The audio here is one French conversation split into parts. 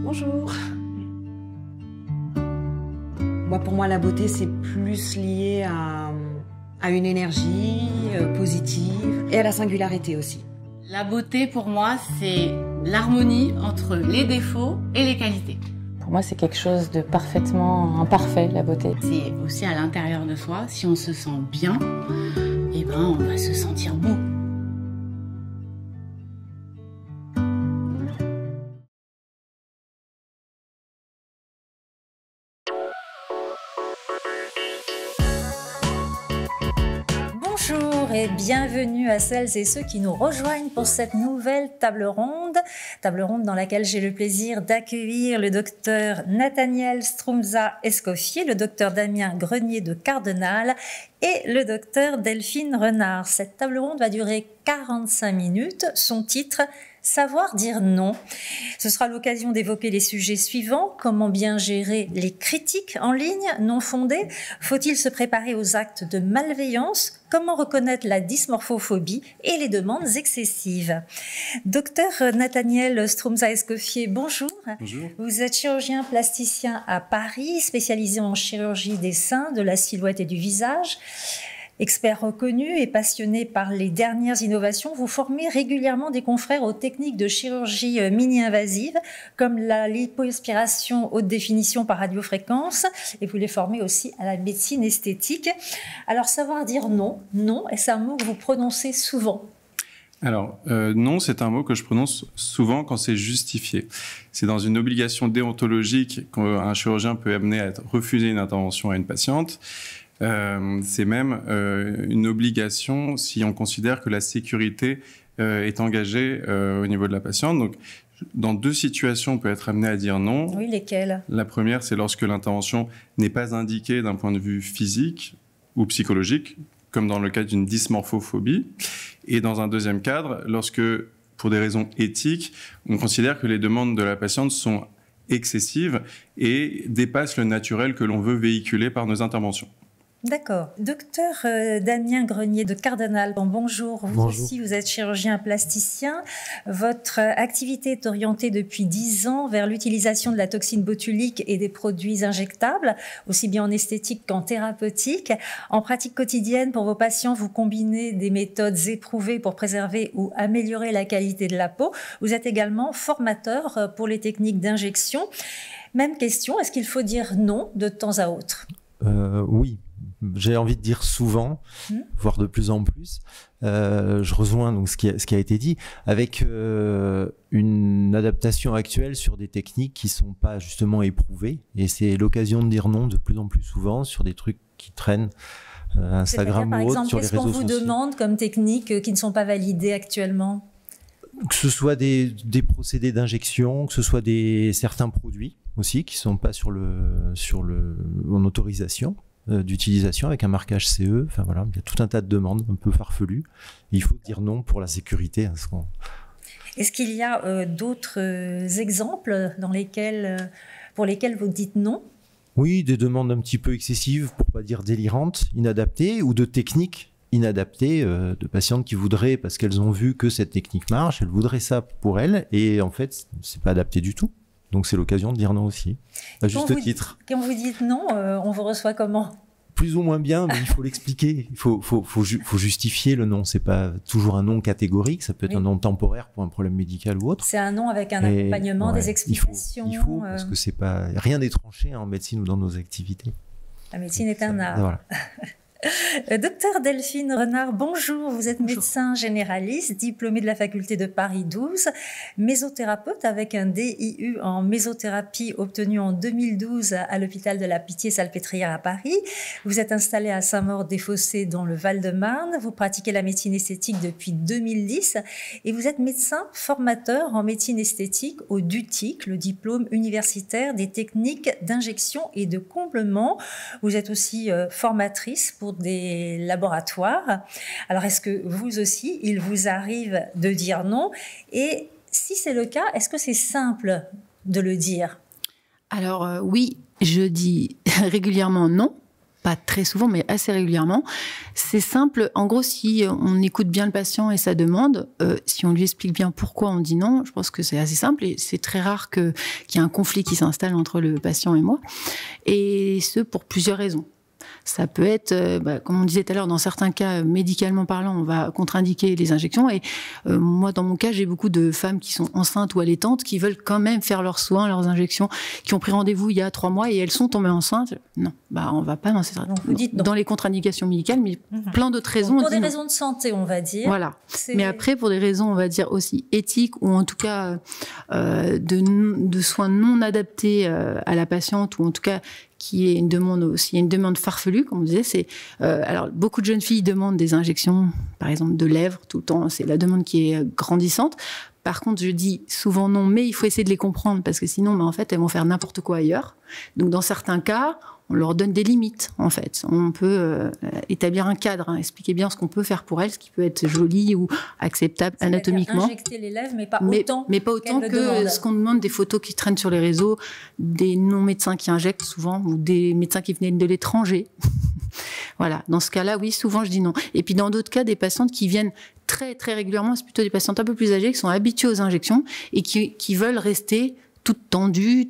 Bonjour. Pour moi, la beauté, c'est plus lié à une énergie positive et à la singularité aussi. La beauté, pour moi, c'est l'harmonie entre les défauts et les qualités. Pour moi, c'est quelque chose de parfaitement imparfait, la beauté. C'est aussi à l'intérieur de soi. Si on se sent bien, eh ben, on va se sentir beau. Bonjour et bienvenue à celles et ceux qui nous rejoignent pour cette nouvelle table ronde dans laquelle j'ai le plaisir d'accueillir le docteur Nathaniel Strumza-Escoffier, le docteur Damien Grenier de Cardenal et le docteur Delphine Renard. Cette table ronde va durer 45 minutes. Son titre, Savoir dire non. Ce sera l'occasion d'évoquer les sujets suivants. Comment bien gérer les critiques en ligne non fondées? Faut-il se préparer aux actes de malveillance? Comment reconnaître la dysmorphophobie et les demandes excessives? Docteur Nathaniel Strumza-Escoffier, bonjour. Bonjour. Vous êtes chirurgien plasticien à Paris, spécialisé en chirurgie des seins, de la silhouette et du visage. Expert reconnu et passionné par les dernières innovations, vous formez régulièrement des confrères aux techniques de chirurgie mini-invasive, comme la lipoaspiration haute définition par radiofréquence, et vous les formez aussi à la médecine esthétique. Alors, savoir dire non, est-ce un mot que vous prononcez souvent? Alors, non, c'est un mot que je prononce souvent quand c'est justifié. C'est dans une obligation déontologique qu'un chirurgien peut amener à refuser une intervention à une patiente. C'est même une obligation si on considère que la sécurité est engagée au niveau de la patiente. Donc, dans deux situations, on peut être amené à dire non. Oui, lesquelles? La première, c'est lorsque l'intervention n'est pas indiquée d'un point de vue physique ou psychologique, comme dans le cas d'une dysmorphophobie. Et dans un deuxième cadre, lorsque, pour des raisons éthiques, on considère que les demandes de la patiente sont excessives et dépassent le naturel que l'on veut véhiculer par nos interventions. D'accord. Docteur Damien Grenier de Cardenal, bonjour. Vous aussi, vous êtes chirurgien plasticien. Votre activité est orientée depuis 10 ans vers l'utilisation de la toxine botulique et des produits injectables, aussi bien en esthétique qu'en thérapeutique. En pratique quotidienne, pour vos patients, vous combinez des méthodes éprouvées pour préserver ou améliorer la qualité de la peau. Vous êtes également formateur pour les techniques d'injection. Même question, est-ce qu'il faut dire non de temps à autre? Oui. J'ai envie de dire souvent, voire de plus en plus. Je rejoins donc ce qui a été dit, avec une adaptation actuelle sur des techniques qui sont pas justement éprouvées. Et c'est l'occasion de dire non de plus en plus souvent sur des trucs qui traînent Instagram ou autre, sur les réseaux sociaux. Qu'est-ce qu'on vous demande comme techniques qui ne sont pas validées actuellement? Que ce soit des procédés d'injection, que ce soit certains produits aussi qui sont pas en autorisation d'utilisation avec un marquage CE. Enfin voilà, il y a tout un tas de demandes un peu farfelues. Et il faut dire non pour la sécurité. Est-ce qu'il y a d'autres exemples pour lesquels vous dites non? Oui, des demandes un petit peu excessives, pour pas dire délirantes, inadaptées, ou de techniques inadaptées de patientes qui voudraient, parce qu'elles ont vu que cette technique marche, elles voudraient ça pour elles, et en fait, c'est pas adapté du tout. Donc c'est l'occasion de dire non aussi, à juste titre. Quand vous dites non, on vous reçoit comment? Plus ou moins bien, mais il faut l'expliquer. Il faut justifier le non. C'est pas toujours un non catégorique. Ça peut être un non temporaire pour un problème médical ou autre. C'est un non avec un accompagnement, des explications. Il faut parce que c'est pas rien n'est tranché en médecine ou dans nos activités. La médecine est un art. Voilà. Docteur Delphine Renard, bonjour. Vous êtes médecin généraliste, diplômé de la faculté de Paris 12, mésothérapeute avec un DIU en mésothérapie obtenu en 2012 à l'hôpital de la Pitié-Salpêtrière à Paris. Vous êtes installé à Saint-Maur-des-Fossés dans le Val-de-Marne. Vous pratiquez la médecine esthétique depuis 2010 et vous êtes médecin formateur en médecine esthétique au DUTIC, le diplôme universitaire des techniques d'injection et de comblement. Vous êtes aussi formatrice pour des laboratoires. Alors, est-ce que vous aussi, il vous arrive de dire non? Et si c'est le cas, est-ce que c'est simple de le dire? Alors oui, je dis régulièrement non. Pas très souvent, mais assez régulièrement. C'est simple. En gros, si on écoute bien le patient et sa demande, si on lui explique bien pourquoi on dit non, je pense que c'est assez simple et c'est très rare qu'il y ait un conflit qui s'installe entre le patient et moi. Et ce, pour plusieurs raisons. Ça peut être, comme on disait tout à l'heure, dans certains cas, médicalement parlant, on va contre-indiquer les injections. Et moi, dans mon cas, j'ai beaucoup de femmes qui sont enceintes ou allaitantes qui veulent quand même faire leurs soins, leurs injections, qui ont pris rendez-vous il y a 3 mois et elles sont tombées enceintes. Non, on va pas dans ces dans les contre-indications médicales, mais plein d'autres raisons. Donc, pour des raisons de santé, on va dire. Voilà. Mais après, pour des raisons, on va dire aussi éthiques ou en tout cas de soins non adaptés à la patiente ou en tout cas qui est une demande aussi, une demande farfelue, comme on disait. Alors, beaucoup de jeunes filles demandent des injections, par exemple de lèvres, tout le temps. C'est la demande qui est grandissante. Par contre, je dis souvent non, mais il faut essayer de les comprendre parce que sinon, en fait, elles vont faire n'importe quoi ailleurs. Donc, dans certains cas, on leur donne des limites, en fait. On peut établir un cadre, expliquer bien ce qu'on peut faire pour elles, ce qui peut être joli ou acceptable anatomiquement. Injecter les lèvres, mais pas autant. Mais pas autant que ce qu'on demande des photos qui traînent sur les réseaux, des non-médecins qui injectent souvent, ou des médecins qui venaient de l'étranger. Voilà. Dans ce cas-là, oui, souvent je dis non. Et puis dans d'autres cas, des patientes qui viennent très, très régulièrement, c'est plutôt des patientes un peu plus âgées qui sont habituées aux injections et qui veulent rester toutes tendues,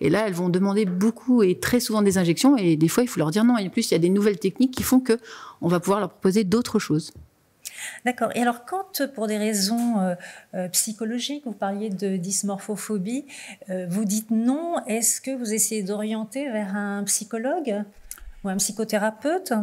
et là elles vont demander beaucoup et très souvent des injections et des fois il faut leur dire non. Et en plus il y a des nouvelles techniques qui font que on va pouvoir leur proposer d'autres choses. D'accord. Et alors quand pour des raisons psychologiques, vous parliez de dysmorphophobie, vous dites non, est-ce que vous essayez d'orienter vers un psychologue ou un psychothérapeute ?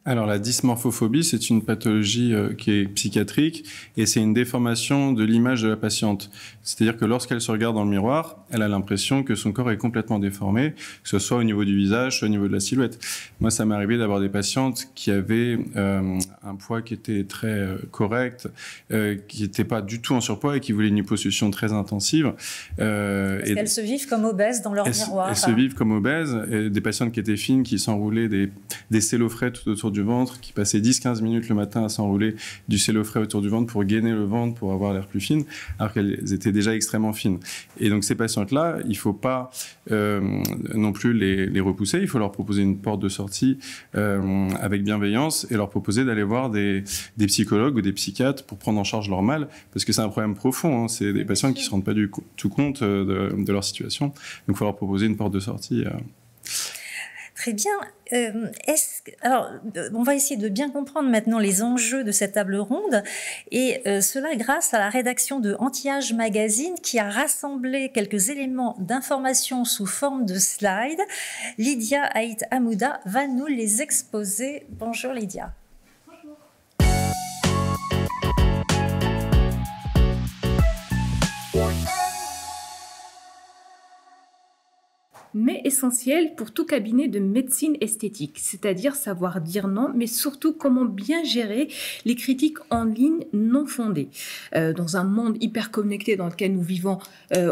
Alors la dysmorphophobie, c'est une pathologie qui est psychiatrique et c'est une déformation de l'image de la patiente. C'est-à-dire que lorsqu'elle se regarde dans le miroir, elle a l'impression que son corps est complètement déformé, que ce soit au niveau du visage, soit au niveau de la silhouette. Moi, ça m'est arrivé d'avoir des patientes qui avaient un poids qui était très correct, qui n'étaient pas du tout en surpoids et qui voulaient une liposuction très intensive. Parce qu'elles se vivent comme obèses dans leur miroir. Elles se vivent comme obèses. Et des patientes qui étaient fines, qui s'enroulaient des cellofrais tout autour du ventre, qui passaient 10-15 minutes le matin à s'enrouler du cellofrais autour du ventre pour gainer le ventre, pour avoir l'air plus fine, alors qu'elles étaient déjà extrêmement fines. Et donc ces patientes-là, il ne faut pas non plus les repousser, il faut leur proposer une porte de sortie avec bienveillance et leur proposer d'aller voir des psychologues ou des psychiatres pour prendre en charge leur mal, parce que c'est un problème profond, hein. C'est des patients qui ne se rendent pas du tout compte de leur situation. Donc il faut leur proposer une porte de sortie. Très bien. Alors, on va essayer de bien comprendre maintenant les enjeux de cette table ronde, et cela grâce à la rédaction de Anti-Âge Magazine qui a rassemblé quelques éléments d'information sous forme de slides. Lydia Haït Hamouda va nous les exposer. Bonjour Lydia. Mais essentiel pour tout cabinet de médecine esthétique, c'est-à-dire savoir dire non, mais surtout comment bien gérer les critiques en ligne non fondées. Dans un monde hyper connecté dans lequel nous vivons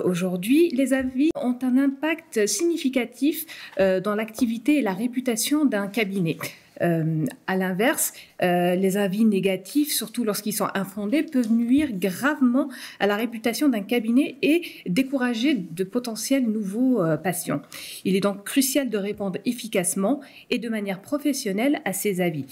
aujourd'hui, les avis ont un impact significatif dans l'activité et la réputation d'un cabinet. À l'inverse, les avis négatifs, surtout lorsqu'ils sont infondés, peuvent nuire gravement à la réputation d'un cabinet et décourager de potentiels nouveaux patients. Il est donc crucial de répondre efficacement et de manière professionnelle à ces avis.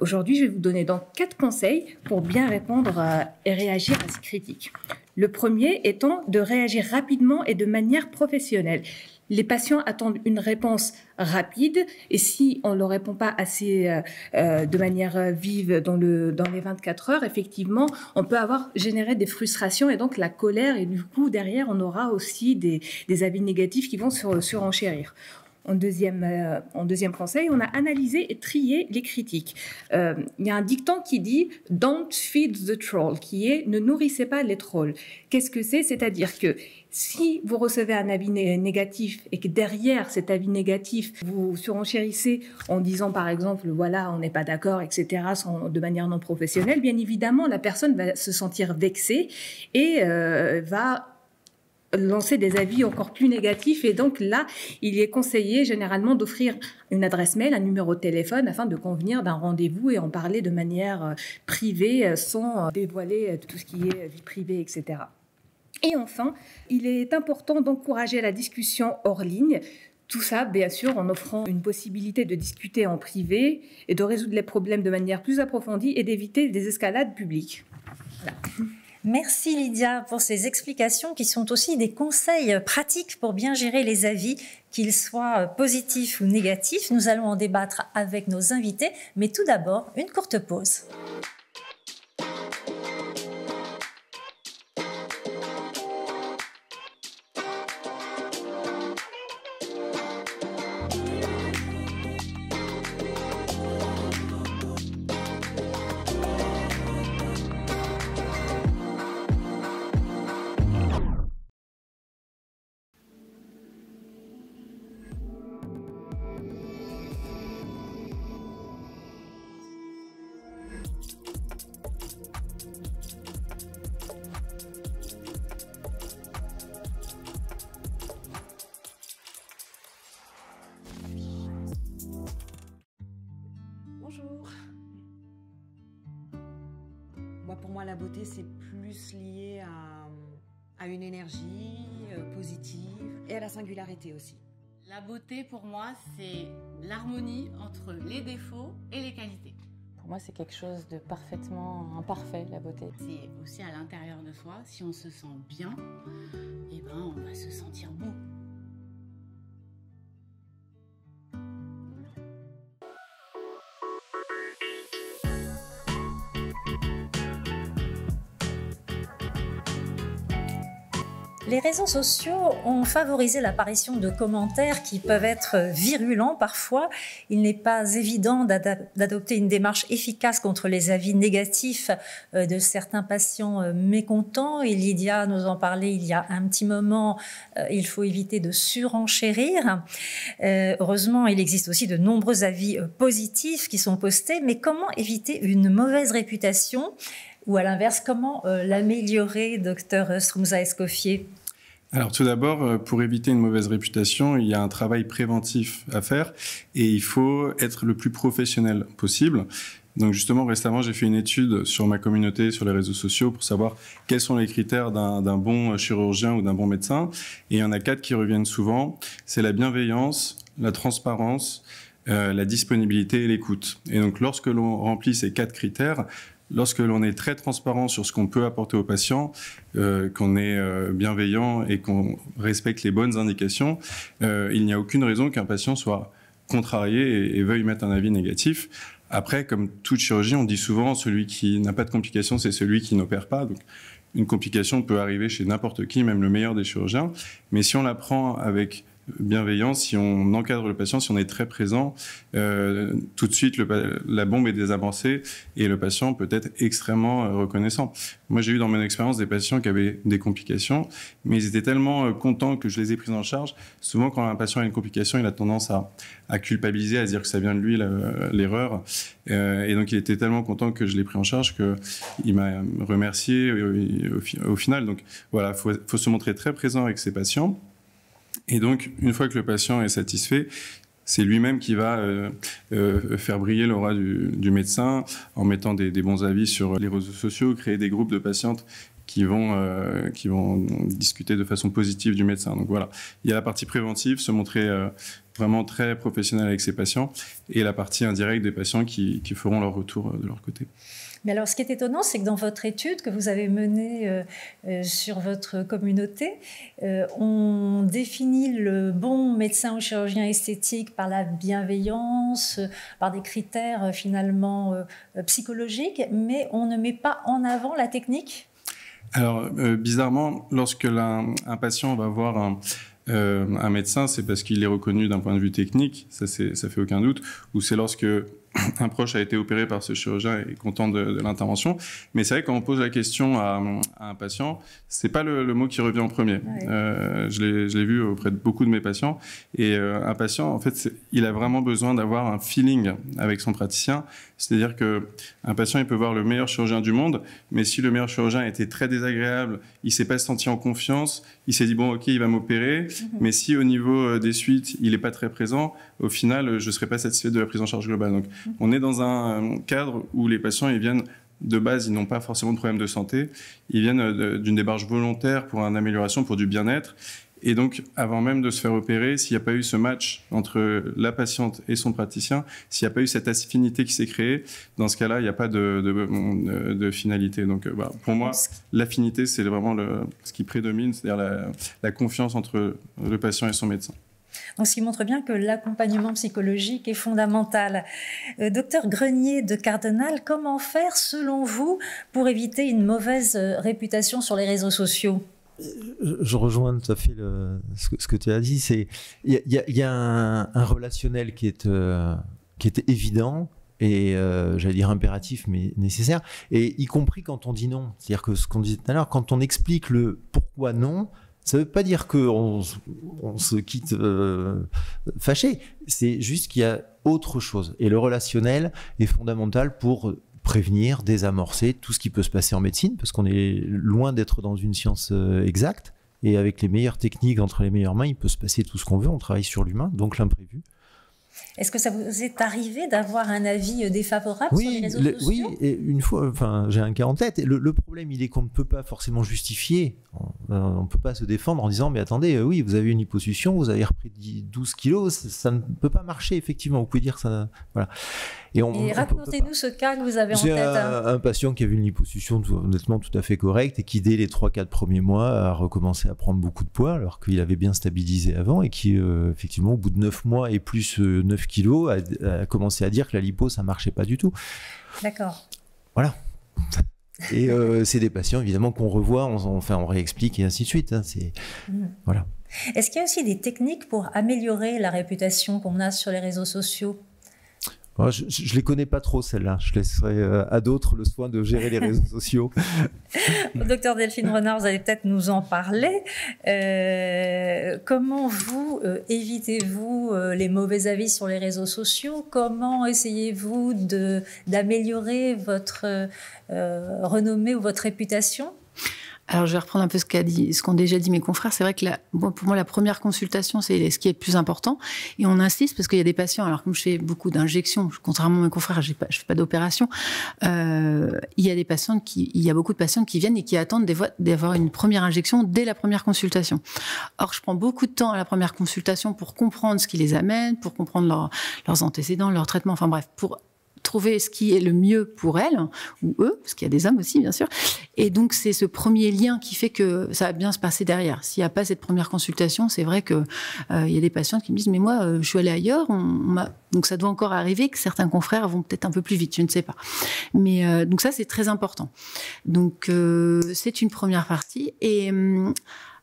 Aujourd'hui, je vais vous donner donc 4 conseils pour bien répondre et réagir à ces critiques. Le premier étant de réagir rapidement et de manière professionnelle. Les patients attendent une réponse rapide et si on ne leur répond pas assez de manière vive dans les 24 heures, effectivement, on peut générer des frustrations et donc la colère, et du coup, derrière, on aura aussi des avis négatifs qui vont surenchérir. En deuxième conseil, on a analysé et trié les critiques. Il y a un dicton qui dit « Don't feed the troll », qui est « Ne nourrissez pas les trolls ». Qu'est-ce que c'est ? C'est-à-dire que si vous recevez un avis négatif et que derrière cet avis négatif, vous surenchérissez en disant par exemple « Voilà, on n'est pas d'accord », etc., de manière non professionnelle, bien évidemment, la personne va se sentir vexée et va lancer des avis encore plus négatifs, et donc là, il est conseillé généralement d'offrir une adresse mail, un numéro de téléphone afin de convenir d'un rendez-vous et en parler de manière privée sans dévoiler tout ce qui est vie privée, etc. Et enfin, il est important d'encourager la discussion hors ligne. Tout ça, bien sûr, en offrant une possibilité de discuter en privé et de résoudre les problèmes de manière plus approfondie et d'éviter des escalades publiques. Voilà. Merci Lydia pour ces explications qui sont aussi des conseils pratiques pour bien gérer les avis, qu'ils soient positifs ou négatifs. Nous allons en débattre avec nos invités, mais tout d'abord, une courte pause. Pour moi, la beauté, c'est plus lié à une énergie positive et à la singularité aussi. La beauté, pour moi, c'est l'harmonie entre les défauts et les qualités. Pour moi, c'est quelque chose de parfaitement imparfait, la beauté. C'est aussi à l'intérieur de soi. Si on se sent bien, eh ben, on va se sentir beau. Les réseaux sociaux ont favorisé l'apparition de commentaires qui peuvent être virulents parfois. Il n'est pas évident d'adopter une démarche efficace contre les avis négatifs de certains patients mécontents. Et Lydia nous en parlait il y a un petit moment. Il faut éviter de surenchérir. Heureusement, il existe aussi de nombreux avis positifs qui sont postés. Mais comment éviter une mauvaise réputation ? Ou à l'inverse, comment l'améliorer, docteur Stroumza-Escoffier ? Alors tout d'abord, pour éviter une mauvaise réputation, il y a un travail préventif à faire et il faut être le plus professionnel possible. Donc justement, récemment, j'ai fait une étude sur ma communauté, sur les réseaux sociaux, pour savoir quels sont les critères d'un bon chirurgien ou d'un bon médecin. Et il y en a 4 qui reviennent souvent. C'est la bienveillance, la transparence, la disponibilité et l'écoute. Et donc lorsque l'on remplit ces 4 critères, lorsque l'on est très transparent sur ce qu'on peut apporter aux patients, qu'on est bienveillant et qu'on respecte les bonnes indications, il n'y a aucune raison qu'un patient soit contrarié et veuille mettre un avis négatif. Après, comme toute chirurgie, on dit souvent celui qui n'a pas de complications, c'est celui qui n'opère pas. Donc, une complication peut arriver chez n'importe qui, même le meilleur des chirurgiens. Mais si on la prend avec bienveillance, si on encadre le patient, si on est très présent, tout de suite la bombe est désamorcée et le patient peut être extrêmement reconnaissant. Moi, j'ai eu dans mon expérience des patients qui avaient des complications, mais ils étaient tellement contents que je les ai pris en charge. Souvent, quand un patient a une complication, il a tendance à culpabiliser, à se dire que ça vient de lui, l'erreur. Et donc, il était tellement content que je l'ai pris en charge qu'il m'a remercié au final. Donc, voilà, faut se montrer très présent avec ses patients. Et donc, une fois que le patient est satisfait, c'est lui-même qui va faire briller l'aura du médecin en mettant des bons avis sur les réseaux sociaux, créer des groupes de patientes qui vont discuter de façon positive du médecin. Donc voilà, il y a la partie préventive, se montrer vraiment très professionnel avec ses patients, et la partie indirecte des patients qui feront leur retour de leur côté. Mais alors, ce qui est étonnant, c'est que dans votre étude que vous avez menée sur votre communauté, on définit le bon médecin ou chirurgien esthétique par la bienveillance, par des critères finalement psychologiques, mais on ne met pas en avant la technique. Alors, bizarrement, lorsque un patient va voir un médecin, c'est parce qu'il est reconnu d'un point de vue technique, ça fait aucun doute, ou c'est lorsque un proche a été opéré par ce chirurgien et est content de l'intervention. Mais c'est vrai, quand on pose la question à un patient, c'est pas le mot qui revient en premier. Ouais. Je l'ai vu auprès de beaucoup de mes patients. Et un patient, en fait, il a vraiment besoin d'avoir un feeling avec son praticien. C'est-à-dire qu'un patient, il peut voir le meilleur chirurgien du monde, mais si le meilleur chirurgien était très désagréable, il s'est pas senti en confiance, il s'est dit, bon, ok, il va m'opérer, mais si au niveau des suites, il est pas très présent, au final, je serai pas satisfait de la prise en charge globale. Donc, on est dans un cadre où les patients, ils viennent de base, ils n'ont pas forcément de problème de santé. Ils viennent d'une démarche volontaire pour une amélioration, pour du bien-être. Et donc, avant même de se faire opérer, s'il n'y a pas eu ce match entre la patiente et son praticien, s'il n'y a pas eu cette affinité qui s'est créée, dans ce cas-là, il n'y a pas de finalité. Donc, voilà. Pour moi, l'affinité, c'est vraiment ce qui prédomine, c'est-à-dire la confiance entre le patient et son médecin. Donc, ce qui montre bien que l'accompagnement psychologique est fondamental. Docteur Grenier de Cardenal, comment faire, selon vous, pour éviter une mauvaise réputation sur les réseaux sociaux ? Je rejoins tout à fait ce que tu as dit. Il y a un relationnel qui est évident et j'allais dire impératif mais nécessaire, et y compris quand on dit non. C'est-à-dire que ce qu'on disait tout à l'heure, quand on explique le pourquoi non, ça ne veut pas dire qu'on se quitte fâché. C'est juste qu'il y a autre chose. Et le relationnel est fondamental pour prévenir, désamorcer tout ce qui peut se passer en médecine, parce qu'on est loin d'être dans une science exacte, et avec les meilleures techniques, entre les meilleures mains, il peut se passer tout ce qu'on veut, on travaille sur l'humain, donc l'imprévu. Est-ce que ça vous est arrivé d'avoir un avis défavorable sur les réseaux sociaux ? Oui, et une fois, j'ai un cas en tête. Le problème, il est qu'on ne peut pas forcément justifier. On ne peut pas se défendre en disant, mais attendez, oui, vous avez une liposuction, vous avez repris 12 kilos, ça ne peut pas marcher, effectivement. Vous pouvez dire ça. Voilà. Et racontez-nous ce cas que vous avez en tête. C'est un patient qui avait une liposuction honnêtement tout à fait correcte et qui, dès les 3-4 premiers mois, a recommencé à prendre beaucoup de poids alors qu'il avait bien stabilisé avant et qui, effectivement, au bout de 9 mois et plus 9 kilos, a commencé à dire que la lipo, ça ne marchait pas du tout. D'accord. Voilà. Et c'est des patients, évidemment, qu'on revoit, on réexplique et ainsi de suite. Hein, voilà. Est-ce qu'il y a aussi des techniques pour améliorer la réputation qu'on a sur les réseaux sociaux ? Je ne les connais pas trop, celles-là. Je laisserai à d'autres le soin de gérer les réseaux sociaux. Docteur Delphine Renard, vous allez peut-être nous en parler. Comment vous évitez-vous les mauvais avis sur les réseaux sociaux ? Comment essayez-vous d'améliorer votre renommée ou votre réputation ? Alors, je vais reprendre un peu ce qu'ont déjà dit mes confrères. C'est vrai que pour moi, la première consultation, c'est ce qui est le plus important. Et on insiste parce qu'il y a des patients, alors comme je fais beaucoup d'injections, contrairement à mes confrères, je fais pas d'opération, il y a beaucoup de patientes qui viennent et qui attendent d'avoir une première injection dès la première consultation. Or, je prends beaucoup de temps à la première consultation pour comprendre ce qui les amène, pour comprendre leurs antécédents, leurs traitements, enfin bref, pour trouver ce qui est le mieux pour elles ou eux, parce qu'il y a des hommes aussi bien sûr, et donc c'est ce premier lien qui fait que ça va bien se passer derrière. S'il n'y a pas cette première consultation, c'est vrai que il y a des patientes qui me disent mais moi je suis allée ailleurs, donc ça doit encore arriver que certains confrères vont peut-être un peu plus vite, je ne sais pas, mais donc ça c'est très important. Donc c'est une première partie et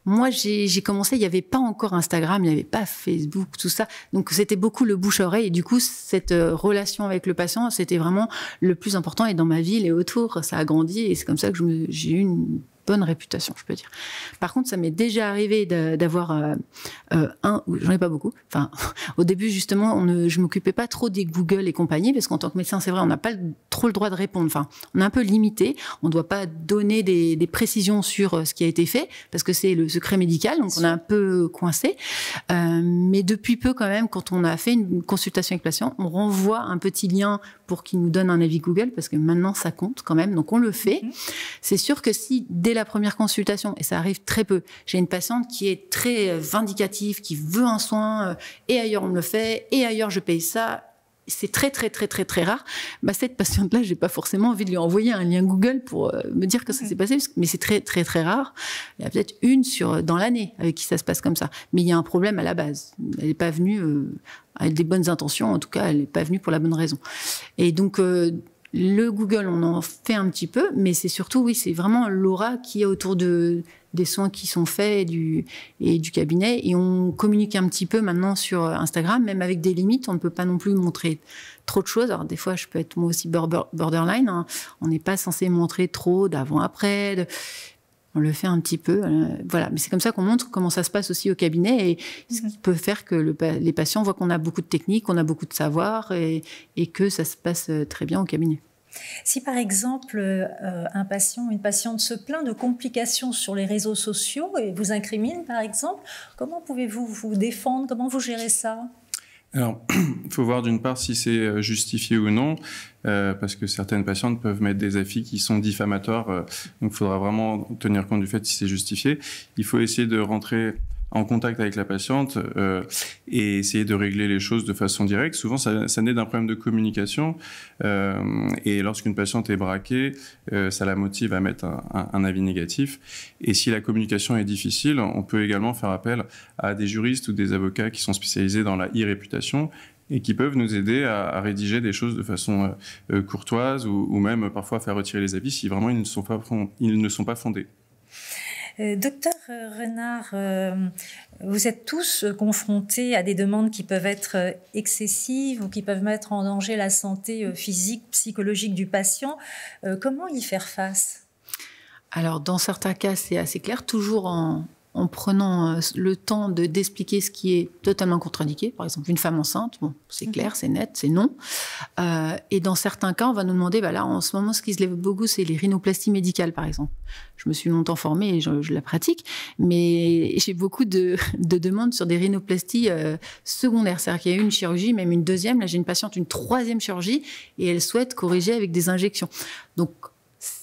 moi, j'ai commencé, il n'y avait pas encore Instagram, il n'y avait pas Facebook, tout ça. Donc, c'était beaucoup le bouche-oreille. Et du coup, cette relation avec le patient, c'était vraiment le plus important. Et dans ma ville et autour, ça a grandi. Et c'est comme ça que j'ai eu une bonne réputation, je peux dire. Par contre, ça m'est déjà arrivé d'avoir j'en ai pas beaucoup. Enfin, au début, justement, je m'occupais pas trop des Google et compagnie, parce qu'en tant que médecin, c'est vrai, on n'a pas trop le droit de répondre. Enfin, on est un peu limité. On doit pas donner des précisions sur ce qui a été fait, parce que c'est le secret médical, donc on est un peu coincé. Mais depuis peu, quand même, quand on a fait une consultation avec le patient, on renvoie un petit lien pour qu'il nous donne un avis Google, parce que maintenant, ça compte quand même. Donc, on le fait. C'est sûr que si, dès la première consultation, et ça arrive très peu, j'ai une patiente qui est très vindicative, qui veut un soin, et ailleurs on me le fait, et ailleurs je paye ça, c'est très très très très très rare. Cette patiente-là, j'ai pas forcément envie de lui envoyer un lien Google pour me dire que ça s'est passé, mais c'est très très très rare. Il y a peut-être une dans l'année avec qui ça se passe comme ça, mais il y a un problème à la base. Elle n'est pas venue avec des bonnes intentions, en tout cas, elle n'est pas venue pour la bonne raison. Et donc le Google, on en fait un petit peu, mais c'est surtout, oui, c'est vraiment l'aura qui est autour des soins qui sont faits et du cabinet. Et on communique un petit peu maintenant sur Instagram, même avec des limites. On ne peut pas non plus montrer trop de choses. Alors, des fois, je peux être moi aussi borderline. Hein. On n'est pas censé montrer trop d'avant-après. On le fait un petit peu. Voilà. Mais c'est comme ça qu'on montre comment ça se passe aussi au cabinet. Et ce qui peut faire que les patients voient qu'on a beaucoup de techniques, qu'on a beaucoup de savoir et que ça se passe très bien au cabinet. Si par exemple un patient, une patiente se plaint de complications sur les réseaux sociaux et vous incrimine par exemple, comment pouvez-vous vous défendre? Comment vous gérez ça? Alors, il faut voir d'une part si c'est justifié ou non, parce que certaines patientes peuvent mettre des avis qui sont diffamatoires, donc il faudra vraiment tenir compte du fait si c'est justifié. Il faut essayer de rentrer en contact avec la patiente et essayer de régler les choses de façon directe. Souvent, ça naît d'un problème de communication et lorsqu'une patiente est braquée, ça la motive à mettre un avis négatif. Et si la communication est difficile, on peut également faire appel à des juristes ou des avocats qui sont spécialisés dans la e-réputation et qui peuvent nous aider à rédiger des choses de façon courtoise ou même parfois faire retirer les avis si vraiment ils ne sont pas fondés. Docteur Renard, vous êtes tous confrontés à des demandes qui peuvent être excessives ou qui peuvent mettre en danger la santé physique, psychologique du patient. Comment y faire face ? Alors, dans certains cas, c'est assez clair, toujours en prenant le temps d'expliquer ce qui est totalement contre-indiqué. Par exemple, une femme enceinte, bon, c'est clair, c'est net, c'est non. Et dans certains cas, on va nous demander, là, en ce moment, ce qui se lève beaucoup, c'est les rhinoplasties médicales, par exemple. Je me suis longtemps formée et je la pratique, mais j'ai beaucoup de demandes sur des rhinoplasties secondaires. C'est-à-dire qu'il y a eu une chirurgie, même une deuxième. Là, j'ai une patiente, une troisième chirurgie, et elle souhaite corriger avec des injections. Donc,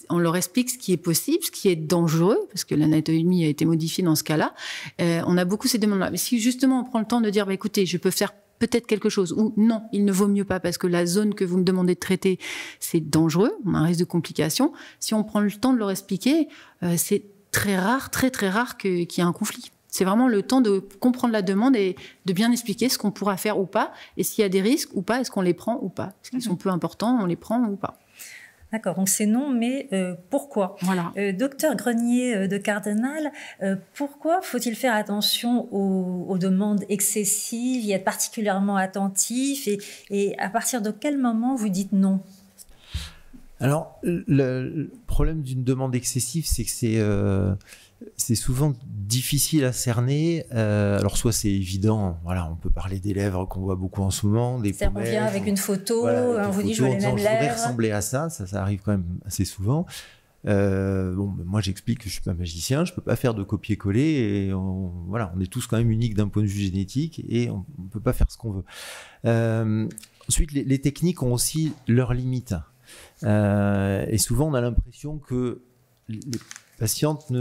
on leur explique ce qui est possible, ce qui est dangereux, parce que l'anatomie a été modifiée dans ce cas-là. On a beaucoup ces demandes-là. Mais si justement on prend le temps de dire, écoutez, je peux faire peut-être quelque chose, ou non, il ne vaut mieux pas, parce que la zone que vous me demandez de traiter, c'est dangereux, on a un risque de complications. Si on prend le temps de leur expliquer, c'est très rare, très très rare qu'il y ait un conflit. C'est vraiment le temps de comprendre la demande et de bien expliquer ce qu'on pourra faire ou pas, et s'il y a des risques ou pas, est-ce qu'on les prend ou pas. Est-ce qu'ils sont peu importants, on les prend ou pas. D'accord, donc c'est non, mais pourquoi ? Voilà. Docteur Grenier de Cardenal, pourquoi faut-il faire attention aux demandes excessives, y être particulièrement attentif et à partir de quel moment vous dites non ? Alors, le problème d'une demande excessive, c'est que c'est souvent difficile à cerner. Alors, soit c'est évident, voilà, on peut parler des lèvres qu'on voit beaucoup en ce moment, des pommettes. On vient avec une photo, voilà, on vous dit je veux les mêmes lèvres. Je voudrais ressembler à ça arrive quand même assez souvent. Moi j'explique que je suis pas magicien, je peux pas faire de copier-coller et on est tous quand même uniques d'un point de vue génétique et on peut pas faire ce qu'on veut. Ensuite, les techniques ont aussi leurs limites. Et souvent, on a l'impression que les patientes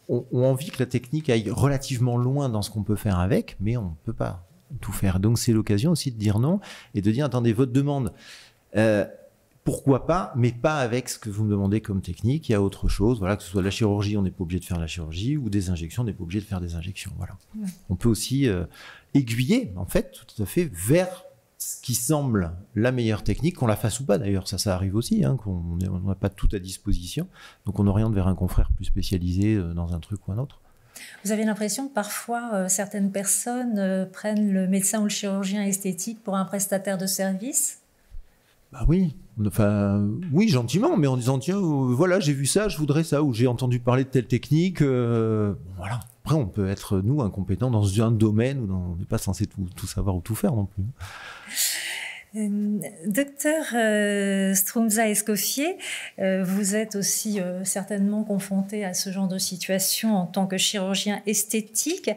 ont envie que la technique aille relativement loin dans ce qu'on peut faire avec, mais on ne peut pas tout faire. Donc, c'est l'occasion aussi de dire non et de dire, attendez, votre demande, pourquoi pas, mais pas avec ce que vous me demandez comme technique. Il y a autre chose, voilà, que ce soit de la chirurgie, on n'est pas obligé de faire la chirurgie, ou des injections, on n'est pas obligé de faire des injections. Voilà. Ouais. On peut aussi aiguiller, en fait, tout à fait, vers ce qui semble la meilleure technique, qu'on la fasse ou pas d'ailleurs, ça arrive aussi, hein, qu'on n'a pas tout à disposition, donc on oriente vers un confrère plus spécialisé dans un truc ou un autre. Vous avez l'impression que parfois certaines personnes prennent le médecin ou le chirurgien esthétique pour un prestataire de service ? Bah oui, oui, gentiment, mais en disant tiens, voilà, j'ai vu ça, je voudrais ça, ou j'ai entendu parler de telle technique, voilà. Après, on peut être, nous, incompétents dans un domaine où on n'est pas censé tout savoir ou tout faire non plus. Docteur Strunza Escoffier, vous êtes aussi certainement confronté à ce genre de situation en tant que chirurgien esthétique.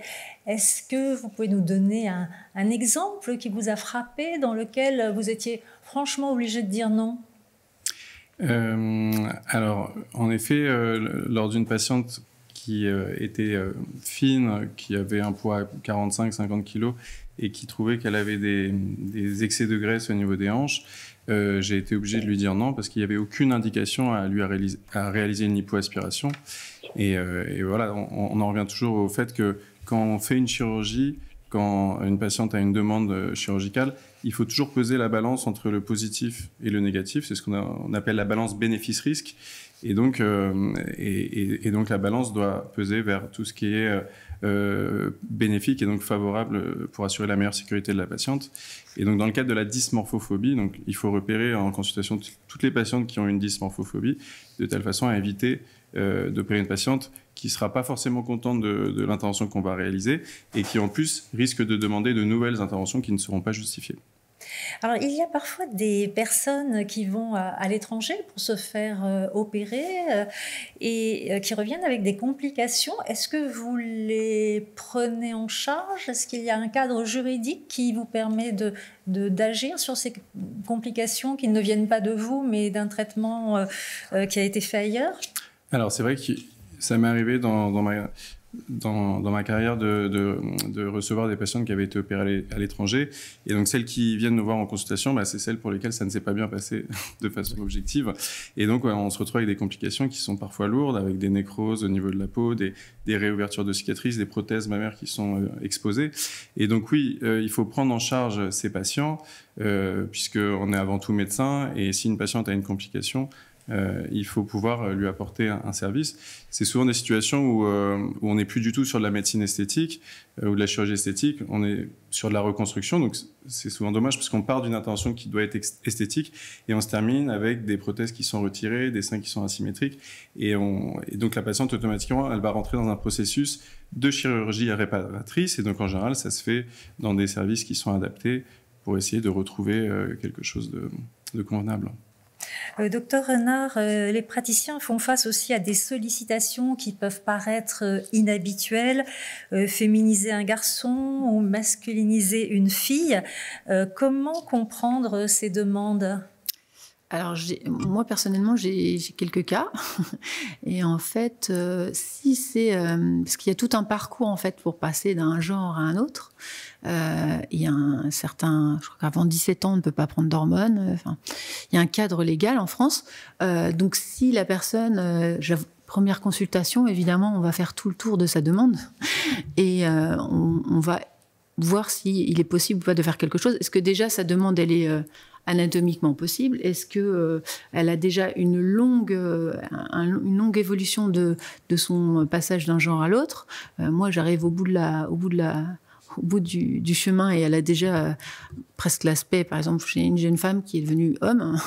Est-ce que vous pouvez nous donner un exemple qui vous a frappé, dans lequel vous étiez franchement obligé de dire non ? Alors, en effet, lors d'une patiente qui était fine, qui avait un poids à 45-50 kg et qui trouvait qu'elle avait des excès de graisse au niveau des hanches, j'ai été obligé de lui dire non parce qu'il n'y avait aucune indication à réaliser une lipoaspiration. Et voilà, on en revient toujours au fait que quand on fait une chirurgie, quand une patiente a une demande chirurgicale, il faut toujours peser la balance entre le positif et le négatif. C'est ce qu'on appelle la balance bénéfice-risque. Et donc la balance doit peser vers tout ce qui est bénéfique et donc favorable pour assurer la meilleure sécurité de la patiente. Et donc dans le cadre de la dysmorphophobie, donc il faut repérer en consultation toutes les patientes qui ont une dysmorphophobie de telle façon à éviter d'opérer une patiente qui ne sera pas forcément contente de l'intervention qu'on va réaliser et qui en plus risque de demander de nouvelles interventions qui ne seront pas justifiées. Alors, il y a parfois des personnes qui vont à l'étranger pour se faire opérer et qui reviennent avec des complications. Est-ce que vous les prenez en charge? Est-ce qu'il y a un cadre juridique qui vous permet d'agir sur ces complications qui ne viennent pas de vous, mais d'un traitement qui a été fait ailleurs? Alors, c'est vrai que ça m'est arrivé dans ma carrière de recevoir des patientes qui avaient été opérées à l'étranger. Et donc, celles qui viennent nous voir en consultation, c'est celles pour lesquelles ça ne s'est pas bien passé de façon objective. Et donc, on se retrouve avec des complications qui sont parfois lourdes, avec des nécroses au niveau de la peau, des réouvertures de cicatrices, des prothèses mammaires qui sont exposées. Et donc, oui, il faut prendre en charge ces patients, puisqu'on est avant tout médecin. Et si une patiente a une complication, il faut pouvoir lui apporter un service. C'est souvent des situations où on n'est plus du tout sur de la médecine esthétique ou de la chirurgie esthétique, on est sur de la reconstruction, donc c'est souvent dommage parce qu'on part d'une intervention qui doit être esthétique et on se termine avec des prothèses qui sont retirées, des seins qui sont asymétriques et donc la patiente automatiquement elle va rentrer dans un processus de chirurgie réparatrice et donc en général ça se fait dans des services qui sont adaptés pour essayer de retrouver quelque chose de convenable. Docteur Renard, les praticiens font face aussi à des sollicitations qui peuvent paraître inhabituelles, féminiser un garçon ou masculiniser une fille. Comment comprendre ces demandes ? Alors, moi, personnellement, j'ai quelques cas. Et en fait, si c'est... parce qu'il y a tout un parcours, en fait, pour passer d'un genre à un autre. Il y a un certain... Je crois qu'avant 17 ans, on ne peut pas prendre d'hormones. Il y a un cadre légal en France. Donc, si la personne... première consultation, évidemment, on va faire tout le tour de sa demande. Et on va voir s'il est possible ou pas de faire quelque chose. Est-ce que déjà, sa demande, elle est... anatomiquement possible? Est-ce que elle a déjà une longue évolution de son passage d'un genre à l'autre? Moi, j'arrive au bout du chemin et elle a déjà presque l'aspect, par exemple, chez une jeune femme qui est devenue homme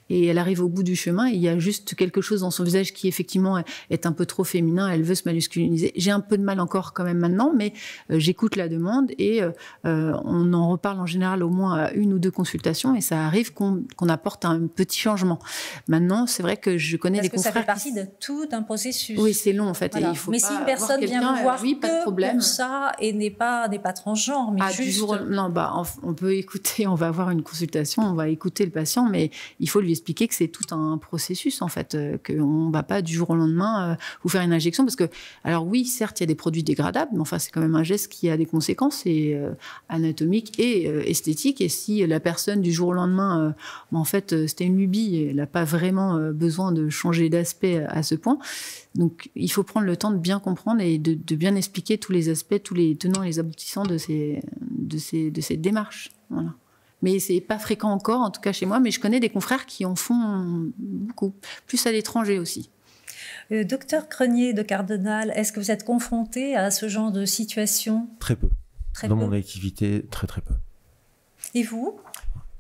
et elle arrive au bout du chemin et il y a juste quelque chose dans son visage qui effectivement est un peu trop féminin, elle veut se masculiniser. J'ai un peu de mal encore quand même maintenant, mais j'écoute la demande et on en reparle en général au moins à 1 ou 2 consultations et ça arrive qu'on apporte un petit changement. Maintenant, c'est vrai que je connais des confrères... Parce que ça fait partie de tout un processus. Oui, c'est long en fait. Voilà. Et il faut mais si une personne vient vous voir oui, pas de problème. Pour ça et n'est pas transgenre, mais juste... Non, on peut écouter, on va avoir une consultation, on va écouter le patient, mais il faut lui expliquer que c'est tout un processus en fait, qu'on ne va pas du jour au lendemain vous faire une injection parce que, alors oui, certes, il y a des produits dégradables, mais enfin c'est quand même un geste qui a des conséquences anatomiques et esthétiques. Et si la personne du jour au lendemain, en fait, c'était une lubie, et elle n'a pas vraiment besoin de changer d'aspect à ce point. Donc, il faut prendre le temps de bien comprendre et de bien expliquer tous les aspects, tous les tenants et les aboutissants de ces démarches. Voilà. Mais c'est pas fréquent encore, en tout cas chez moi, mais je connais des confrères qui en font beaucoup, plus à l'étranger aussi. Docteur Crenier de Cardenal, est-ce que vous êtes confronté à ce genre de situation? Très peu. Très Dans peu. mon activité, très très peu. Et vous?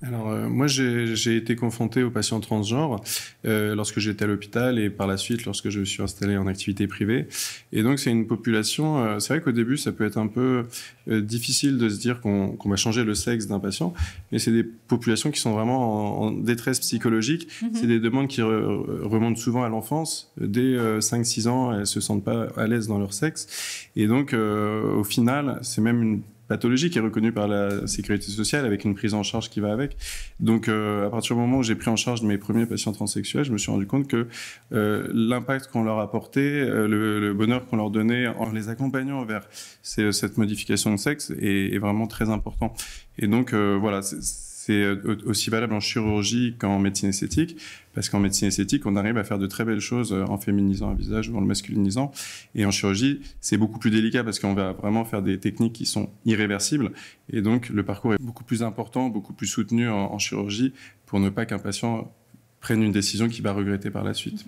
Alors, moi, j'ai été confronté aux patients transgenres lorsque j'étais à l'hôpital et par la suite lorsque je me suis installé en activité privée. Et donc, c'est une population... c'est vrai qu'au début, ça peut être un peu difficile de se dire qu'on va changer le sexe d'un patient, mais c'est des populations qui sont vraiment en détresse psychologique. C'est des demandes qui remontent souvent à l'enfance. Dès 5-6 ans, elles se sentent pas à l'aise dans leur sexe. Et donc, au final, c'est même une pathologie qui est reconnue par la sécurité sociale avec une prise en charge qui va avec. Donc, à partir du moment où j'ai pris en charge mes premiers patients transsexuels, je me suis rendu compte que l'impact qu'on leur apportait, le bonheur qu'on leur donnait en les accompagnant vers cette modification de sexe est vraiment très important. Et donc, voilà, c'est aussi valable en chirurgie qu'en médecine esthétique, parce qu'en médecine esthétique, on arrive à faire de très belles choses en féminisant un visage ou en le masculinisant. Et en chirurgie, c'est beaucoup plus délicat parce qu'on va vraiment faire des techniques qui sont irréversibles. Et donc, le parcours est beaucoup plus important, beaucoup plus soutenu en chirurgie pour ne pas qu'un patient prenne une décision qu'il va regretter par la suite.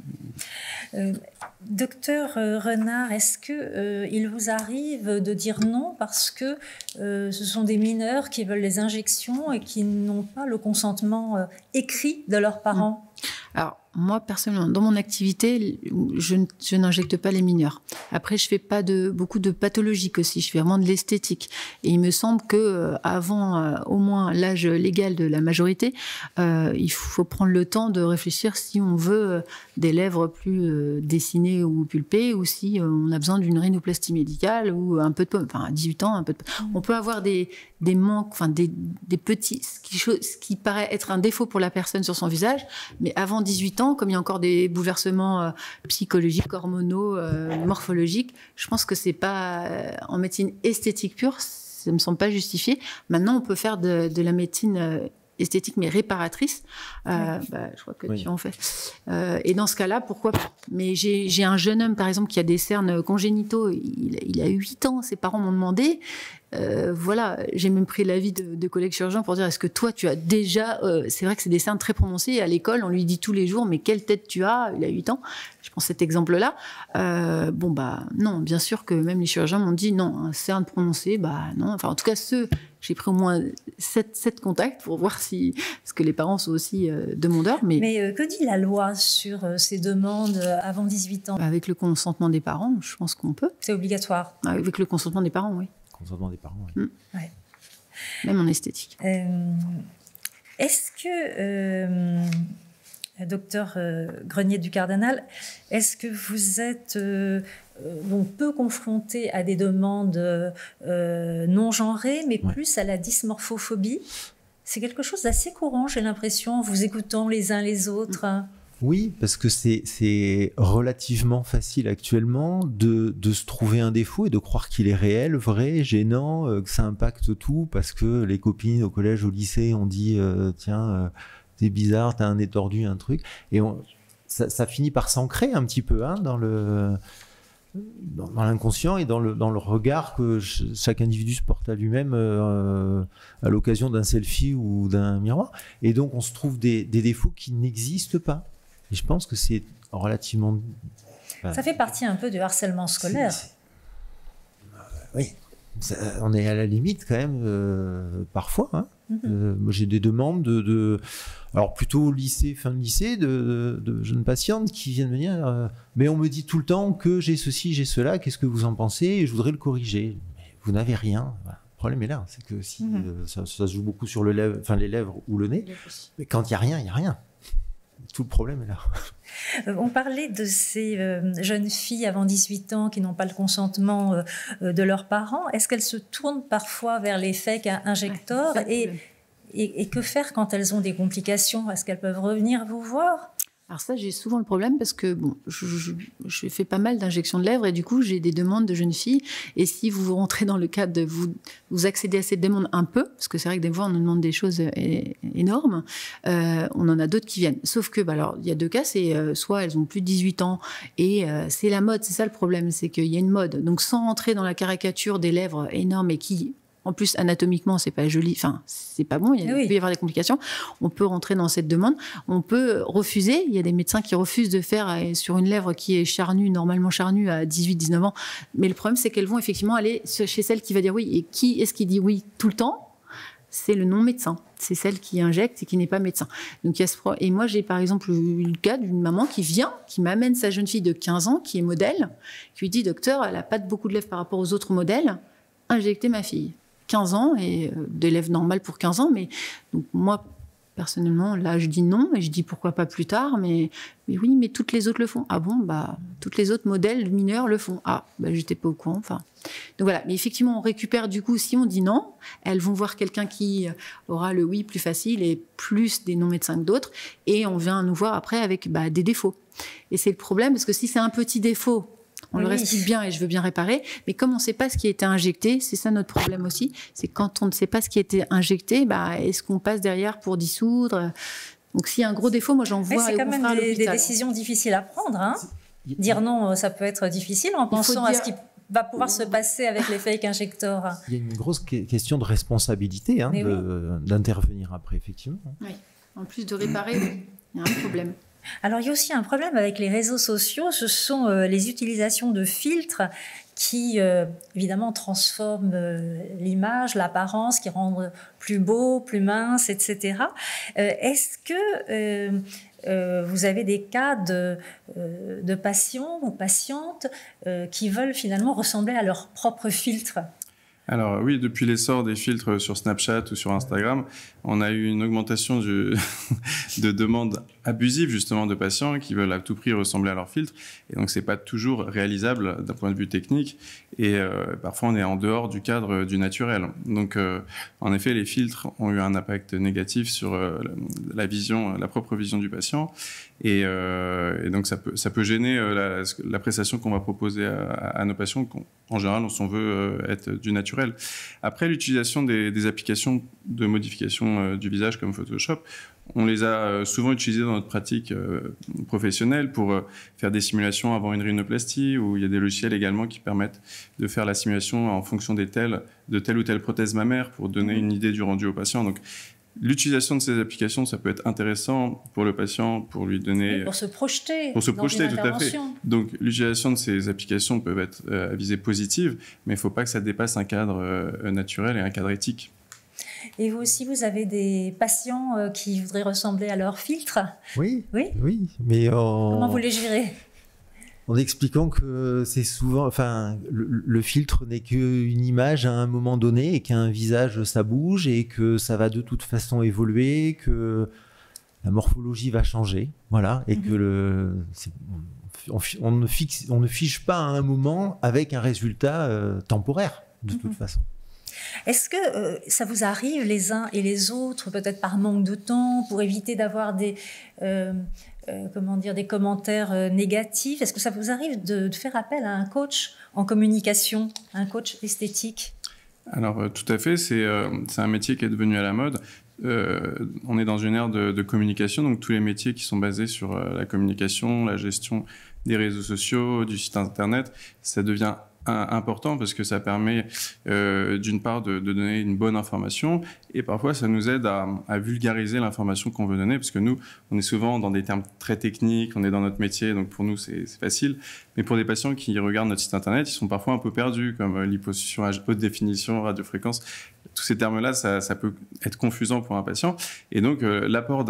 Docteur Renard, est-ce qu'il vous arrive de dire non parce que ce sont des mineurs qui veulent les injections et qui n'ont pas le consentement écrit de leurs parents? Alors, moi, personnellement, dans mon activité, je n'injecte pas les mineurs. Après, je fais pas beaucoup de pathologique aussi. Je fais vraiment de l'esthétique. Et il me semble que avant au moins l'âge légal de la majorité, il faut prendre le temps de réfléchir si on veut des lèvres plus dessinées ou pulpées, ou si on a besoin d'une rhinoplastie médicale ou un peu de pomme. Enfin, à 18 ans, un peu de... On peut avoir des manques, enfin des petits, ce qui paraît être un défaut pour la personne sur son visage, mais avant 18 ans, comme il y a encore des bouleversements psychologiques, hormonaux, morphologiques, je pense que c'est pas en médecine esthétique pure, ça me semble pas justifié. Maintenant, on peut faire de la médecine esthétique mais réparatrice. Je crois que tu en fais. Et dans ce cas-là, pourquoi pas? Mais j'ai un jeune homme, par exemple, qui a des cernes congénitaux. Il a 8 ans. Ses parents m'ont demandé. Voilà, j'ai même pris l'avis de collègues chirurgiens pour dire, est-ce que toi tu as déjà c'est vrai que c'est des cernes très prononcées, et à l'école on lui dit tous les jours, mais quelle tête tu as? Il a 8 ans, je prends cet exemple là. Non, bien sûr que même les chirurgiens m'ont dit non, un cerne prononcé, non, enfin en tout cas j'ai pris au moins 7 contacts pour voir si, parce que les parents sont aussi demandeurs. Mais que dit la loi sur ces demandes avant 18 ans? Avec le consentement des parents, je pense qu'on peut. C'est obligatoire? Avec le consentement des parents, oui. Consentement des parents, oui. Ouais. Même en esthétique. Est-ce que, docteur Grenier du Cardinal, est-ce que vous êtes peu confronté à des demandes non genrées, mais plus à la dysmorphophobie? C'est quelque chose d'assez courant, j'ai l'impression, en vous écoutant les uns les autres. Oui, parce que c'est relativement facile actuellement de se trouver un défaut et de croire qu'il est réel, vrai, gênant, que ça impacte tout, parce que les copines au collège, au lycée ont dit tiens, t'es bizarre, t'as un nez tordu, un truc. Et ça finit par s'ancrer un petit peu dans l'inconscient et dans le regard que chaque individu se porte à lui-même à l'occasion d'un selfie ou d'un miroir. Et donc on se trouve des défauts qui n'existent pas. Et je pense que c'est relativement... Ça fait partie un peu du harcèlement scolaire. Oui, on est à la limite quand même, parfois. Hein. Moi, j'ai des demandes alors plutôt au lycée, fin de lycée, de jeunes patientes qui viennent me dire mais on me dit tout le temps que j'ai ceci, j'ai cela, qu'est-ce que vous en pensez? Et je voudrais le corriger. Mais vous n'avez rien. Voilà. Le problème est là, c'est que si ça se joue beaucoup sur les lèvres ou le nez, mais quand il n'y a rien, il n'y a rien. Tout le problème est là. On parlait de ces jeunes filles avant 18 ans qui n'ont pas le consentement de leurs parents. Est-ce qu'elles se tournent parfois vers les fake injecteurs et que faire quand elles ont des complications? Est-ce qu'elles peuvent revenir vous voir? Alors ça, j'ai souvent le problème parce que je fais pas mal d'injections de lèvres et du coup, j'ai des demandes de jeunes filles. Et si vous rentrez dans le cadre de vous accédez à cette demande un peu, parce que c'est vrai que des fois, on nous demande des choses énormes, on en a d'autres qui viennent. Sauf que, alors, il y a 2 cas, c'est soit elles ont plus de 18 ans et c'est la mode, c'est ça le problème, c'est qu'il y a une mode. Donc, sans rentrer dans la caricature des lèvres énormes et qui... En plus, anatomiquement, c'est pas joli. Enfin, c'est pas bon. Il peut y avoir des complications. On peut rentrer dans cette demande. On peut refuser. Il y a des médecins qui refusent de faire sur une lèvre qui est charnue, normalement charnue à 18-19 ans. Mais le problème, c'est qu'elles vont effectivement aller chez celle qui va dire oui. Et qui est-ce qui dit oui tout le temps? C'est le non-médecin. C'est celle qui injecte et qui n'est pas médecin. Donc, il y a et moi, j'ai par exemple eu le cas d'une maman qui vient, qui m'amène sa jeune fille de 15 ans, qui est modèle, qui lui dit, docteur, elle n'a pas beaucoup de lèvres par rapport aux autres modèles. Injectez ma fille. 15 ans et des lèvres normales pour 15 ans, mais donc moi personnellement là je dis non et je dis pourquoi pas plus tard, mais oui, mais toutes les autres le font. Ah bon, toutes les autres modèles mineurs le font. Ah j'étais pas au courant. Enfin donc voilà, mais effectivement on récupère du coup, si on dit non, elles vont voir quelqu'un qui aura le oui plus facile et plus des non médecins que d'autres, et on vient nous voir après avec des défauts. Et c'est le problème, parce que si c'est un petit défaut, on le respire bien et je veux bien réparer, mais comme on ne sait pas ce qui a été injecté, c'est ça notre problème aussi, c'est quand on ne sait pas ce qui a été injecté, est-ce qu'on passe derrière pour dissoudre? Donc s'il y a un gros défaut, moi j'envoie c'est quand même des décisions difficiles à prendre. Hein. Dire non, ça peut être difficile en pensant à ce qui va pouvoir se passer avec les fake injecteurs. Il y a une grosse question de responsabilité d'intervenir après, effectivement. Oui. En plus de réparer, il y a un problème. Alors, il y a aussi un problème avec les réseaux sociaux, ce sont les utilisations de filtres qui, évidemment, transforment l'image, l'apparence, qui rendent plus beau, plus mince, etc. Est-ce que vous avez des cas de patients ou patientes qui veulent finalement ressembler à leur propre filtre ? Alors oui, depuis l'essor des filtres sur Snapchat ou sur Instagram, on a eu une augmentation de demandes abusives justement de patients qui veulent à tout prix ressembler à leur filtre. Et donc c'est pas toujours réalisable d'un point de vue technique. Et parfois on est en dehors du cadre du naturel. Donc en effet, les filtres ont eu un impact négatif sur la propre vision du patient. Et donc ça peut gêner l'appréciation qu'on va proposer à nos patients. En général, on veut être du naturel. Après, l'utilisation des applications de modification du visage comme Photoshop, on les a souvent utilisées dans notre pratique professionnelle pour faire des simulations avant une rhinoplastie, où il y a des logiciels également qui permettent de faire la simulation en fonction de telle ou telle prothèse mammaire pour donner une idée du rendu au patient. Donc, l'utilisation de ces applications, ça peut être intéressant pour le patient, pour lui donner... Et pour se projeter. Pour se projeter, tout à fait. Intervention. Donc, l'utilisation de ces applications peut être à visée positive, mais il ne faut pas que ça dépasse un cadre naturel et un cadre éthique. Et vous aussi, vous avez des patients qui voudraient ressembler à leur filtre ? Oui. Oui. Mais Comment vous les gérez ? En expliquant que c'est souvent, enfin, le filtre n'est qu'une image à un moment donné et qu'un visage ça bouge et que ça va de toute façon évoluer, que la morphologie va changer, voilà, et que on ne fiche pas à un moment avec un résultat temporaire de toute façon. Est-ce que ça vous arrive les uns et les autres, peut-être par manque de temps, pour éviter d'avoir des commentaires négatifs? Est-ce que ça vous arrive de faire appel à un coach en communication, un coach esthétique? Alors tout à fait, c'est un métier qui est devenu à la mode. On est dans une ère de communication, donc tous les métiers qui sont basés sur la communication, la gestion des réseaux sociaux, du site internet, ça devient important parce que ça permet d'une part de donner une bonne information et parfois ça nous aide à vulgariser l'information qu'on veut donner parce que nous, on est souvent dans des termes très techniques, on est dans notre métier, donc pour nous c'est facile. Mais pour des patients qui regardent notre site internet, ils sont parfois un peu perdus, comme liposuction à haute définition, radiofréquence. Tous ces termes-là, ça peut être confusant pour un patient. Et donc, l'apport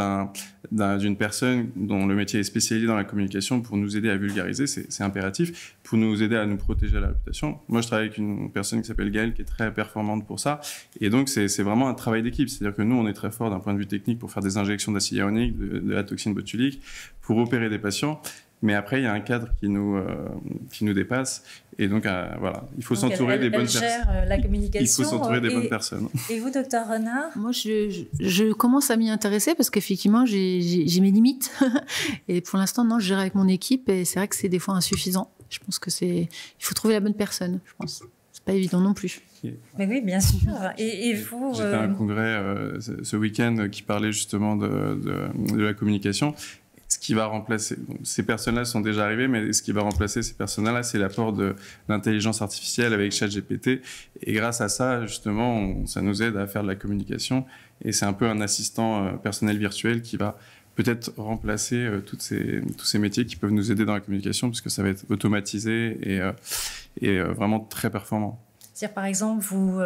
d'une personne dont le métier est spécialisé dans la communication pour nous aider à vulgariser, c'est impératif, pour nous aider à nous protéger la réputation. Moi, je travaille avec une personne qui s'appelle Gaëlle, qui est très performante pour ça. Et donc, c'est vraiment un travail d'équipe. C'est-à-dire que nous, on est très fort d'un point de vue technique pour faire des injections d'acide hyaluronique, de la toxine botulique, pour opérer des patients. Mais après, il y a un cadre qui nous dépasse. Et donc, voilà, il faut s'entourer des bonnes personnes. Elle gère la communication. Il faut s'entourer des bonnes personnes. Et vous, docteur Renard? Moi, je commence à m'y intéresser parce qu'effectivement, j'ai mes limites. Et pour l'instant, non, je gère avec mon équipe. Et c'est vrai que c'est des fois insuffisant. Je pense il faut trouver la bonne personne, je pense. C'est pas évident non plus. Mais oui, bien sûr. Et vous... J'étais à un congrès ce week-end qui parlait justement de la communication. Ce qui va remplacer, ces personnes-là sont déjà arrivées, mais ce qui va remplacer ces personnes-là, c'est l'apport de l'intelligence artificielle avec ChatGPT. Et grâce à ça, justement, ça nous aide à faire de la communication. Et c'est un peu un assistant personnel virtuel qui va peut-être remplacer tous ces métiers qui peuvent nous aider dans la communication, puisque ça va être automatisé et vraiment très performant. C'est-à-dire, par exemple, vous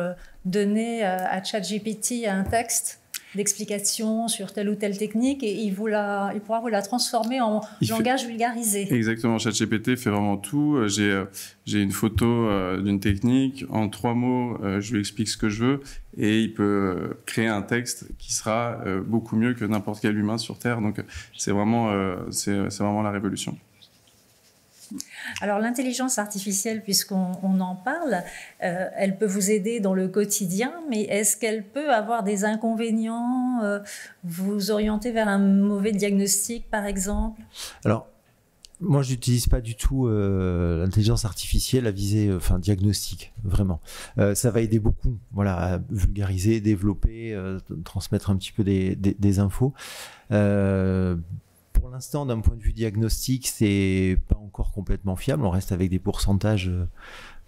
donnez à ChatGPT un texte d'explication sur telle ou telle technique et il pourra vous la transformer en langage vulgarisé. Exactement, ChatGPT fait vraiment tout. J'ai une photo d'une technique, en 3 mots, je lui explique ce que je veux et il peut créer un texte qui sera beaucoup mieux que n'importe quel humain sur Terre. Donc c'est vraiment la révolution. Alors l'intelligence artificielle, puisqu'on en parle, elle peut vous aider dans le quotidien, mais est-ce qu'elle peut avoir des inconvénients, vous orienter vers un mauvais diagnostic par exemple? Alors, moi je n'utilise pas du tout l'intelligence artificielle à visée diagnostic, vraiment. Ça va aider beaucoup, voilà, à vulgariser, développer, transmettre un petit peu des infos. Pour l'instant, d'un point de vue diagnostic, c'est pas encore complètement fiable. On reste avec des pourcentages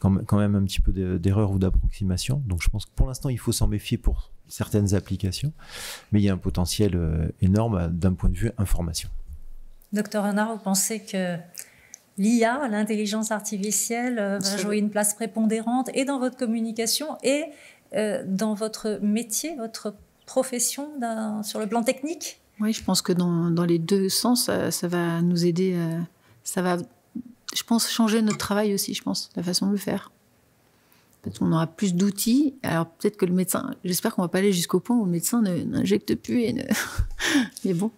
quand même un petit peu d'erreurs ou d'approximation. Donc je pense que pour l'instant, il faut s'en méfier pour certaines applications. Mais il y a un potentiel énorme d'un point de vue information. Docteur Renard, vous pensez que l'IA, l'intelligence artificielle, va jouer une place prépondérante et dans votre communication et dans votre métier, votre profession sur le plan technique? Oui, je pense que dans les deux sens, ça va nous aider. Ça va, je pense, changer notre travail aussi, je pense, la façon de le faire. Peut-être qu'on aura plus d'outils. Alors peut-être que le médecin, j'espère qu'on ne va pas aller jusqu'au point où le médecin n'injecte plus. Mais bon,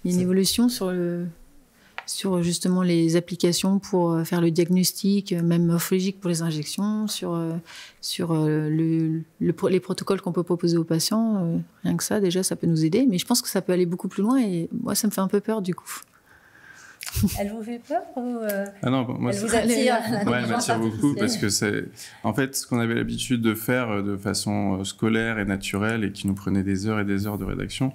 il y a une évolution sur justement les applications pour faire le diagnostic, même morphologique pour les injections, sur les protocoles qu'on peut proposer aux patients. Rien que ça, déjà, ça peut nous aider. Mais je pense que ça peut aller beaucoup plus loin et moi, ça me fait un peu peur du coup. Elle vous fait peur ou Ah non, moi, elle vous attire? Ouais, elle m'attire beaucoup parce que c'est en fait ce qu'on avait l'habitude de faire de façon scolaire et naturelle et qui nous prenait des heures et des heures de rédaction.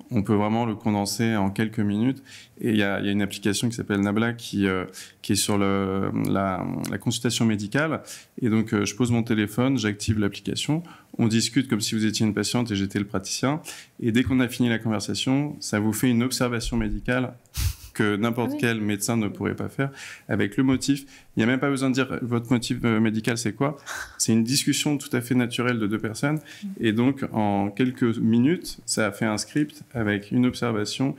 On peut vraiment le condenser en quelques minutes. Et il y a une application qui s'appelle Nabla qui est sur la consultation médicale. Et donc, je pose mon téléphone, j'active l'application. On discute comme si vous étiez une patiente et j'étais le praticien. Et dès qu'on a fini la conversation, ça vous fait une observation médicale que n'importe quel médecin ne pourrait pas faire, avec le motif. Il n'y a même pas besoin de dire votre motif médical, c'est quoi? C'est une discussion tout à fait naturelle de deux personnes. Et donc, en quelques minutes, ça a fait un script avec une observation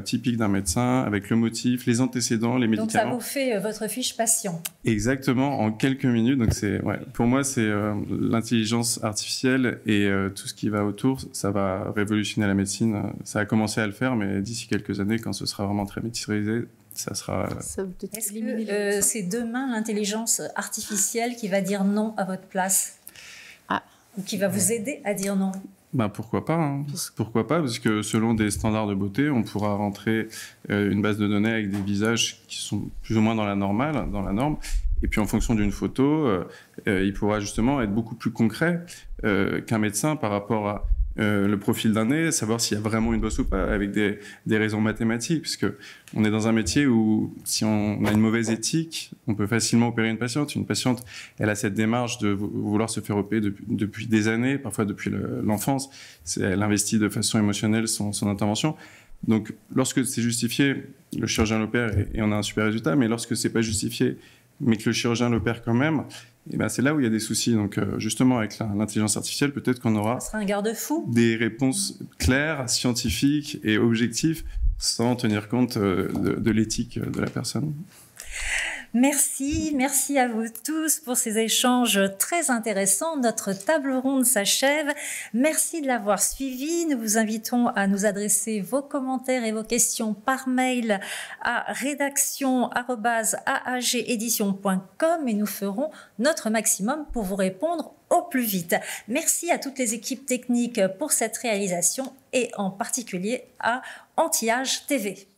typique d'un médecin, avec le motif, les antécédents, les médicaments. Donc, ça vous fait votre fiche patient. Exactement, en quelques minutes. Donc, pour moi, c'est l'intelligence artificielle et tout ce qui va autour, ça va révolutionner la médecine. Ça a commencé à le faire, mais d'ici quelques années, quand ce sera vraiment très maîtrisé, ça sera... Est-ce que c'est demain l'intelligence artificielle qui va dire non à votre place? Ou qui va vous aider à dire non? Pourquoi pas, hein. Pourquoi pas, parce que selon des standards de beauté, on pourra rentrer une base de données avec des visages qui sont plus ou moins dans la norme. Et puis en fonction d'une photo, il pourra justement être beaucoup plus concret qu'un médecin par rapport à le profil d'un nez, savoir s'il y a vraiment une bosse ou pas, avec des raisons mathématiques, puisque on est dans un métier où si on a une mauvaise éthique, on peut facilement opérer une patiente. Une patiente, elle a cette démarche de vouloir se faire opérer depuis des années, parfois depuis l'enfance. Elle investit de façon émotionnelle son intervention. Donc, lorsque c'est justifié, le chirurgien l'opère et on a un super résultat, mais lorsque c'est pas justifié, mais que le chirurgien l'opère quand même, et c'est là où il y a des soucis. Donc, justement, avec l'intelligence artificielle, peut-être qu'on aura ça sera un garde-fou, des réponses claires, scientifiques et objectives, sans tenir compte de l'éthique de la personne. Merci à vous tous pour ces échanges très intéressants. Notre table ronde s'achève. Merci de l'avoir suivi. Nous vous invitons à nous adresser vos commentaires et vos questions par mail à rédaction@aagedition.com et nous ferons notre maximum pour vous répondre au plus vite. Merci à toutes les équipes techniques pour cette réalisation et en particulier à Anti-Âge TV.